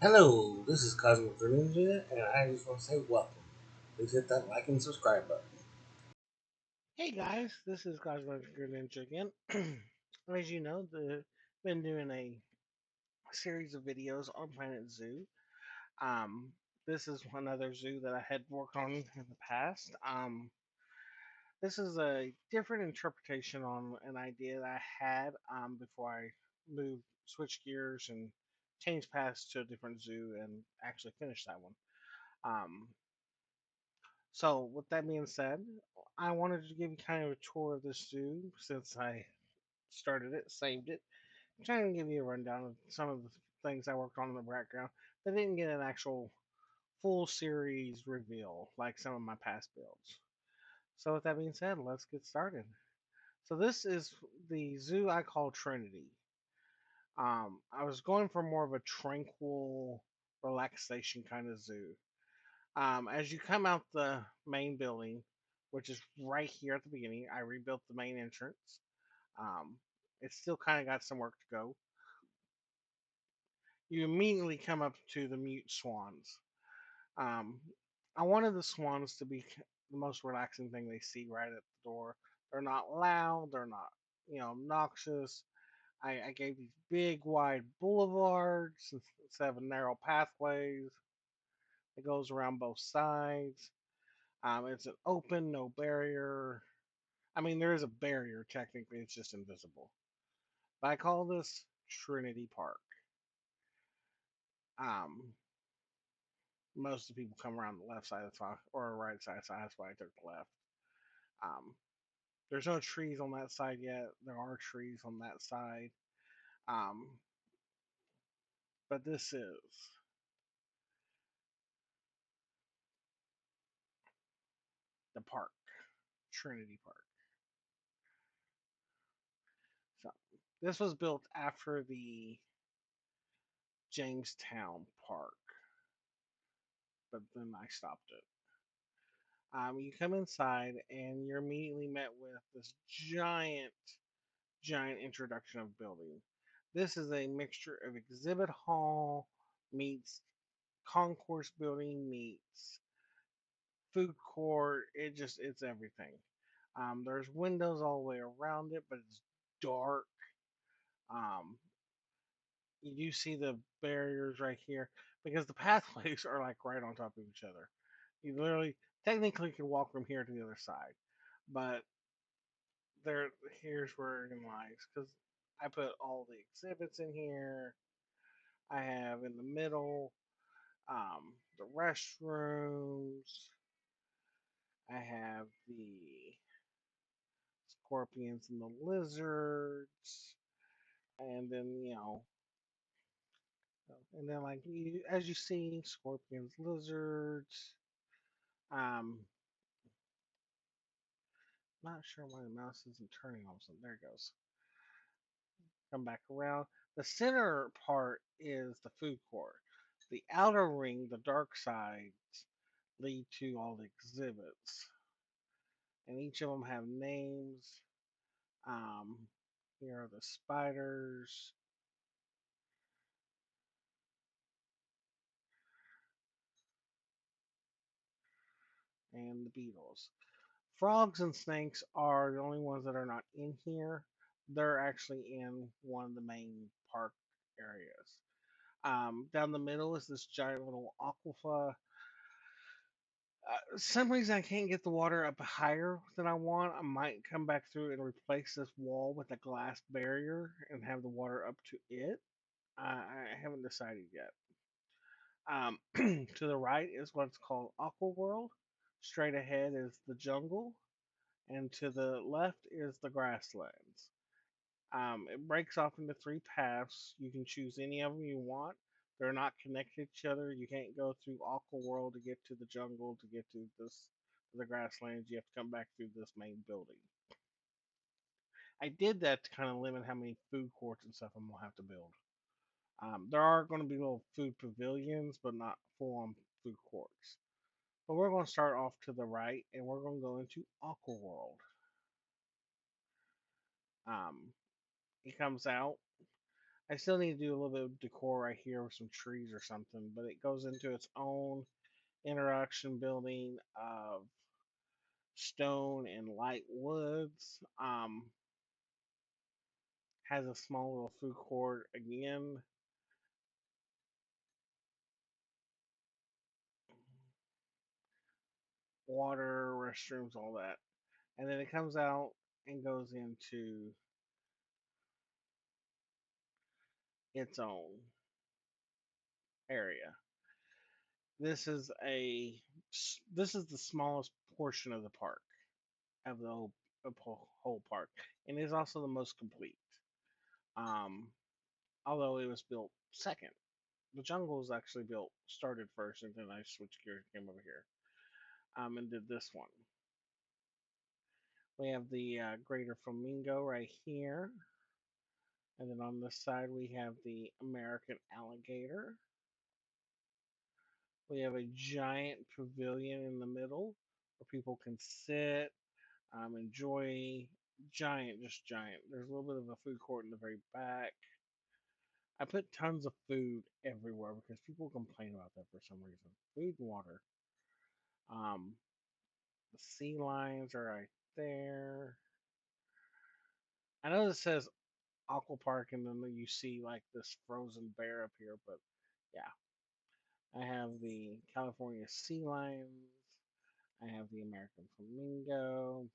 Hello, this is Cosmic Ninja, and I just want to say welcome. Please hit that like and subscribe button. Hey guys, this is Cosmic Ninja again. As you know, been doing a series of videos on Planet Zoo. Um, this is one other zoo that I had worked on in the past. This is a different interpretation on an idea that I had before I switched gears, and changed paths to a different zoo and actually finished that one. Um, so, with that being said, I wanted to give you kind of a tour of this zoo since I started it, saved it. I'm trying to give you a rundown of some of the things I worked on in the background that didn't get an actual full series reveal like some of my past builds. So, with that being said, let's get started. So, this is the zoo I call Trinity. I was going for more of a tranquil relaxation kind of zoo. As you come out the main building, which is right here at the beginning, I rebuilt the main entrance. Um, it's still kind of got some work to go. You immediately come up to the mute swans. Um, I wanted the swans to be the most relaxing thing they see right at the door. They're not loud. They're not, obnoxious. I gave these big, wide boulevards instead of narrow pathways. It goes around both sides. It's an open, no barrier. I mean, there is a barrier technically. It's just invisible. But I call this Trinity Park. Um, Most of the people come around the left side of the talk or right side, so that's why I took the left. Um, there's no trees on that side yet. There are trees on that side, um, but this is the park, Trinity Park. So this was built after the Jamestown Park, but then I stopped it. You come inside and you're immediately met with this giant introduction of building. This is a mixture of exhibit hall meets concourse building meets food court. It's everything. There's windows all the way around it, but it's dark. Um, you do see the barriers right here because the pathways are like right on top of each other. You literally, technically, can walk from here to the other side, but there, here's where it lies because I put all the exhibits in here. I have in the middle the restrooms. I have the scorpions and the lizards, and then like as you see, scorpions, lizards. Not sure why the mouse isn't turning all of a sudden. There it goes. Come back around. The center part is the food court. The outer ring, the dark sides, lead to all the exhibits, and each of them have names. Um, Here are the spiders and the beetles. Frogs and snakes are the only ones that are not in here. They're actually in one of the main park areas. Down the middle is this giant little aquifer. Some reason I can't get the water up higher than I want. I might come back through and replace this wall with a glass barrier and have the water up to it. I haven't decided yet. To the right is what's called Aqua World. Straight ahead is the jungle, and to the left is the grasslands. It breaks off into three paths. You can choose any of them you want. They're not connected to each other. You can't go through Aqua World to get to the jungle to get to the grasslands. You have to come back through this main building. I did that to kind of limit how many food courts and stuff I'm gonna have to build. There are going to be little food pavilions, but not full on food courts. But we're going to start off to the right, and we're going to go into Aqua World. Um, it comes out. I still need to do a little bit of decor right here with some trees or something, but it goes into its own interaction building of stone and light woods. Has a small little food court again. Water, restrooms, all that. And then it comes out and goes into its own area. This is a this is the smallest portion of the park of the whole park, and is also the most complete. Um, Although it was built second, the jungle was actually built started first, and then I switched gears and came over here and did this one. We have the greater flamingo right here, and then on this side we have the American alligator. We have a giant pavilion in the middle where people can sit, enjoy. Giant, just giant. There's a little bit of a food court in the very back. I put tons of food everywhere because people complain about that for some reason. Food and water. Um, the sea lions are right there. I know this says Aqua Park, and then you see like this frozen bear up here, but yeah. I have the California sea lions. I have the American flamingo.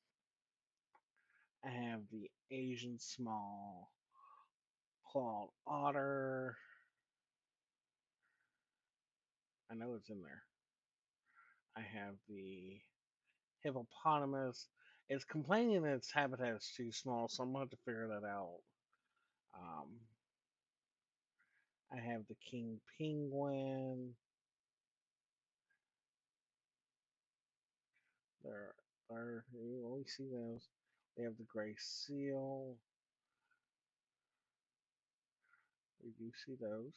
I have the Asian small clawed otter. I know it's in there. I have the hippopotamus. It's complaining that its habitat is too small, so I'm gonna have to figure that out. Um, I have the king penguin. There are you always see those. We have the gray seal. We do see those.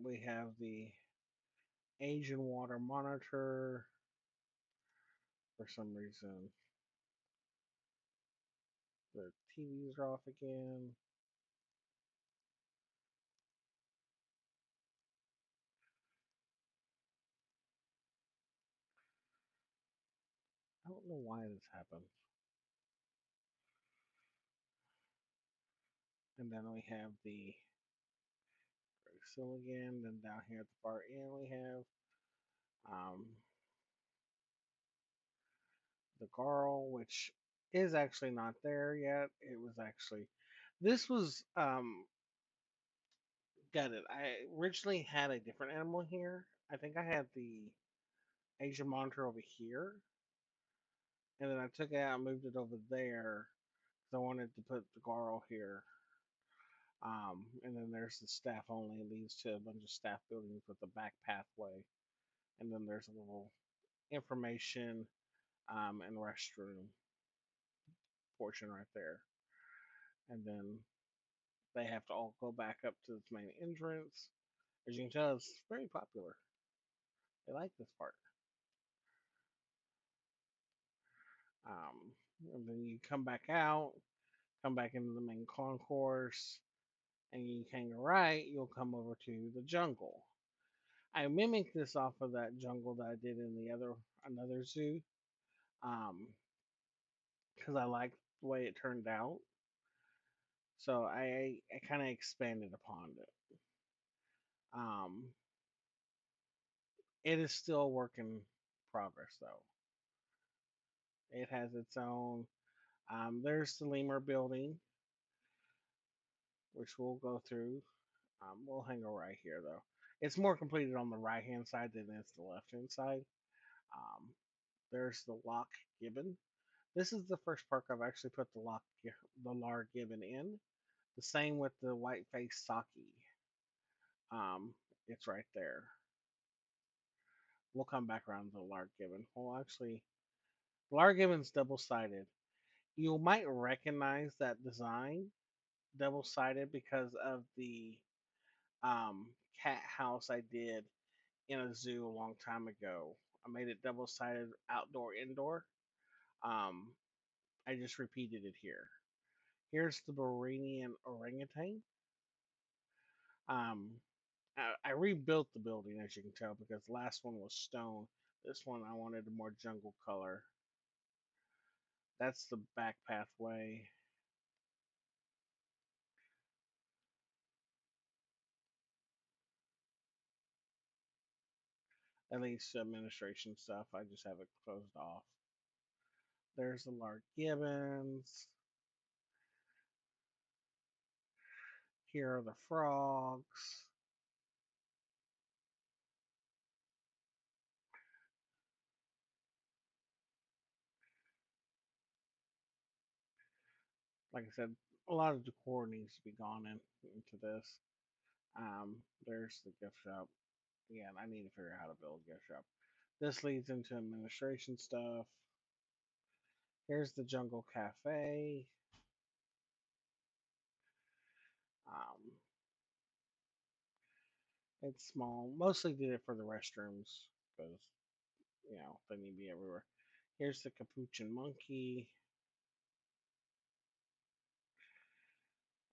We have the Asian water monitor. For some reason, the TVs are off again. I don't know why this happened. And then we have the gray seal again. Then down here at the far end, we have um, the Garl, which is actually not there yet. It was actually this was got it. I originally had a different animal here. I think I had the Asian monitor over here, and then I took it out and moved it over there because I wanted to put the Garl here. And then there's the staff only. It leads to a bunch of staff buildings with a back pathway, and then there's a little information and restroom portion right there. And then they have to all go back up to its main entrance. As you can tell, it's very popular. They like this part. Um, and then you come back out, come back into the main concourse, and you hang a right, you'll come over to the jungle. I mimicked this off of that jungle that I did in the other another zoo, um, because I liked the way it turned out. So I kind of expanded upon it. Um, it is still a work in progress though. It has its own. There's the lemur building, which we'll go through. We'll hang a right here though. It's more completed on the right hand side than it's the left hand side. Um, there's the lock gibbon. This is the first park I've actually put the lar gibbon in. The same with the white face saki. Um, it's right there. We'll come back around to the lar gibbon. Well, actually, lar gibbon's double sided. You might recognize that design double sided because of the cat house I did in a zoo a long time ago. I made it double sided outdoor indoor. Um, I just repeated it here. Here's the Bahrainian orangutan. Um, I rebuilt the building, as you can tell, because the last one was stone. This one I wanted a more jungle color. That's the back pathway. At least administration stuff. I just have it closed off. There's the Lark Gibbons. Here are the frogs. Like I said, a lot of decor needs to be gone into this. There's the gift shop. Again, I need to figure out how to build a gift shop. This leads into administration stuff. Here's the Jungle Cafe. Um, it's small. Mostly did it for the restrooms because they need to be everywhere. Here's the Capuchin Monkey.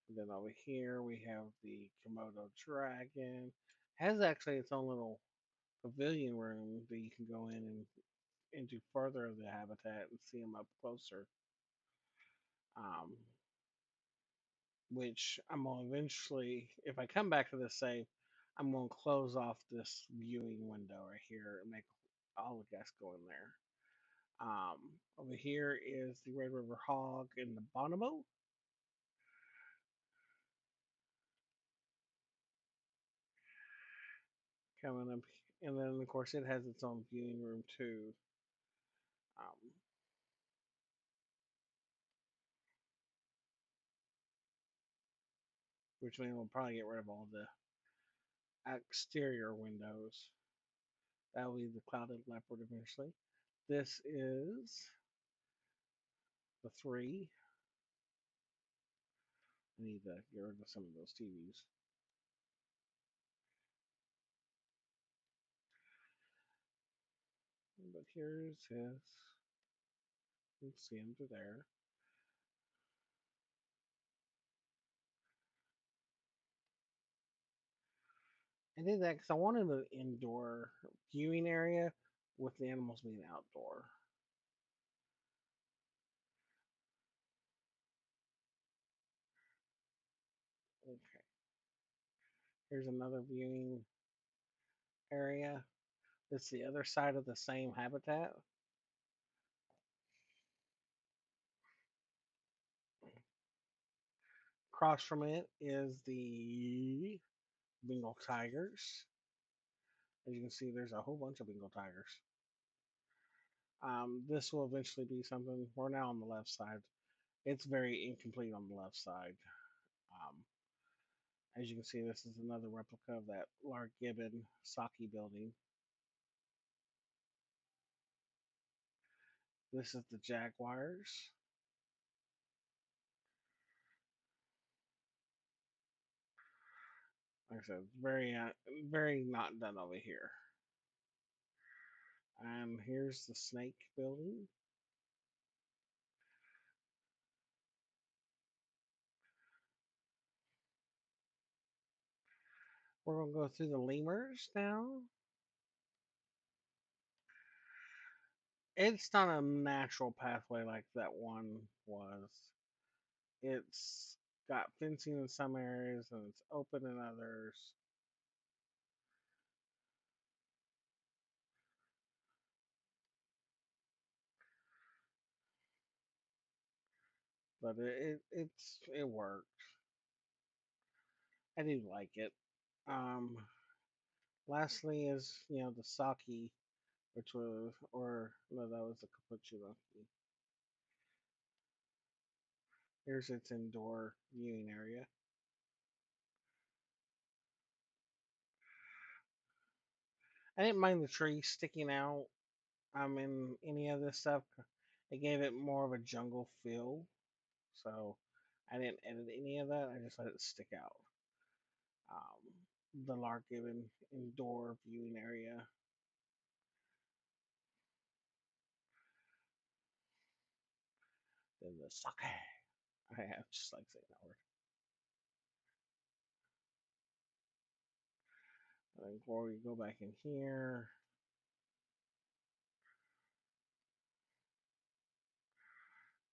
And then over here we have the Komodo Dragon. Has actually its own little pavilion room that you can go in and into further of the habitat and see them up closer. Um, which I'm gonna eventually, if I come back to this save, I'm gonna close off this viewing window right here and make all the guests go in there. Over here is the Red River Hog and the Bonobo coming up, and then of course it has its own viewing room too. Um, which means we'll probably get rid of all the exterior windows. That will be the Clouded Leopard eventually. This is the three. I need to get rid of some of those TVs. But here's his. You can see him through there. I did that because I wanted an indoor viewing area with the animals being outdoor. Okay. Here's another viewing area. It's the other side of the same habitat. Across from it is the Bengal tigers. As you can see, there's a whole bunch of Bengal tigers. This will eventually be something. We're now on the left side. It's very incomplete on the left side. Um, as you can see, this is another replica of that Lark Gibbon Saki building. This is the Jaguars. Like I said, very not done over here. And here's the snake building. We're gonna go through the lemurs now. It's not a natural pathway like that one was. It's got fencing in some areas and it's open in others. But it worked. I do like it. Um, lastly is the Saki, which was or no, that was the Kapuchi monkey. Here's its indoor viewing area. I didn't mind the tree sticking out. In any of this stuff. It gave it more of a jungle feel. So I didn't edit any of that. I just let it stick out. The Lark Given indoor viewing area. Then the sake. I have just like saying that word. And then before we go back in here,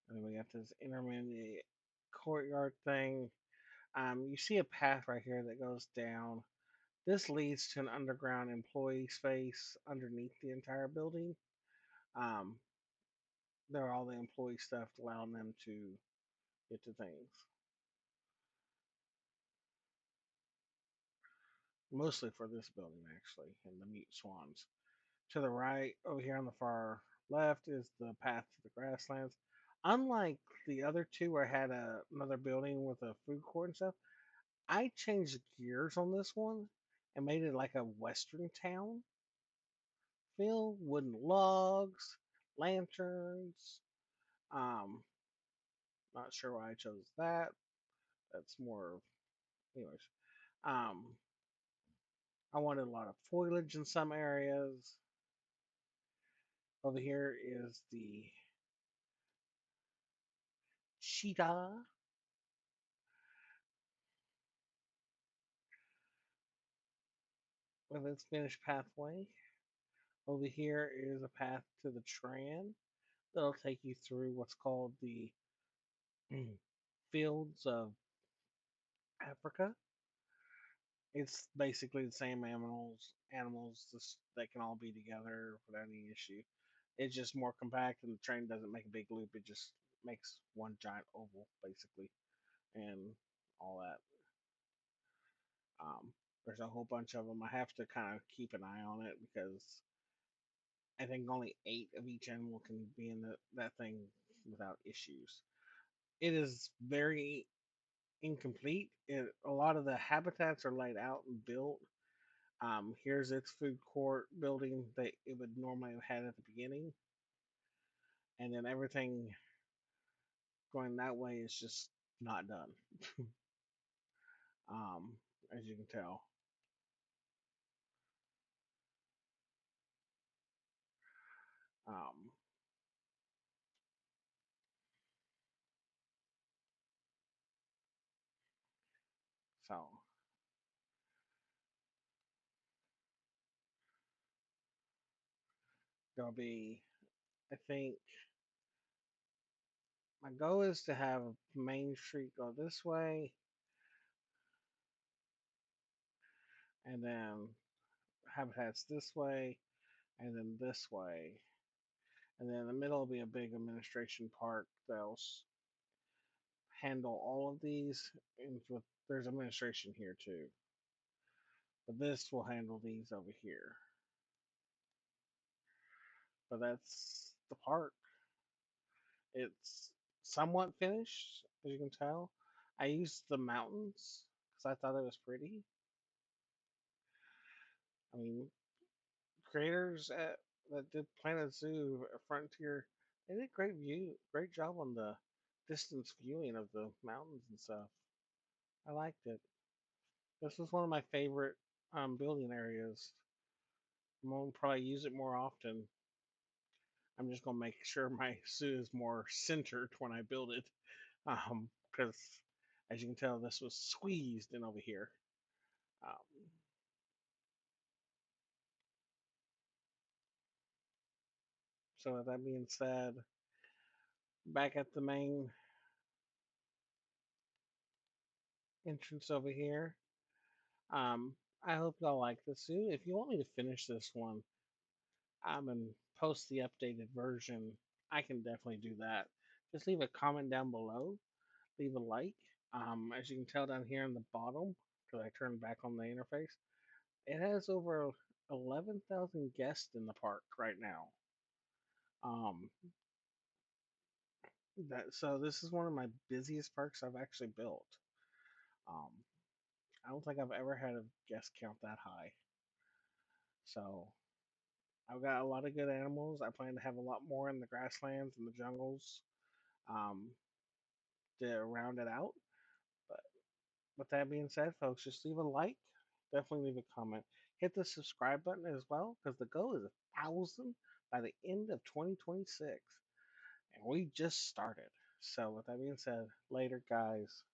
and then we got this intermediate courtyard thing. You see a path right here that goes down. This leads to an underground employee space underneath the entire building. Um, there are all the employee stuff allowing them to get to things. Mostly for this building, actually, and the mute swans. To the right, over here on the far left, is the path to the grasslands. Unlike the other two where I had another building with a food court and stuff, I changed gears on this one and made it like a western town feel, wooden logs, lanterns. Um, Not sure why I chose that. That's more, anyways. Um, I wanted a lot of foliage in some areas. Over here is the cheetah with its finished pathway. Over here is a path to the Tran that'll take you through what's called the fields of Africa. It's basically the same animals that can all be together without any issue. It's just more compact, and the train doesn't make a big loop. It just makes one giant oval, basically, and all that. There's a whole bunch of them. I have to kind of keep an eye on it because I think only 8 of each animal can be in that thing without issues. It is very incomplete. A lot of the habitats are laid out and built. Here's its food court building that it would normally have had at the beginning, and then everything going that way is just not done. um, as you can tell. Um, so there'll be, I think, my goal is to have Main Street go this way, and then habitats this way, and then this way, and then in the middle will be a big administration park that'll handle all of these. And with there's administration here too, but this will handle these over here. But that's the park. It's somewhat finished, as you can tell. I used the mountains because I thought it was pretty. I mean, creators that did Planet Zoo, Frontier, they did great job on the distance viewing of the mountains and stuff. I liked it. This was one of my favorite building areas. I'm gonna probably use it more often. I'm just gonna make sure my zoo is more centered when I build it, because as you can tell, this was squeezed in over here. Um, so with that being said, back at the main entrance over here. I hope y'all like this zoo. If you want me to finish this one, and post the updated version, I can definitely do that. Just leave a comment down below, leave a like. As you can tell down here in the bottom, because I turned back on the interface, it has over 11,000 guests in the park right now. Um, so this is one of my busiest parks I've actually built. Um, I don't think I've ever had a guest count that high. So I've got a lot of good animals. I plan to have a lot more in the grasslands and the jungles, um, to round it out. But with that being said, folks, just leave a like, definitely leave a comment, hit the subscribe button as well, because the goal is 1,000 by the end of 2026, and we just started. So, with that being said, later, guys.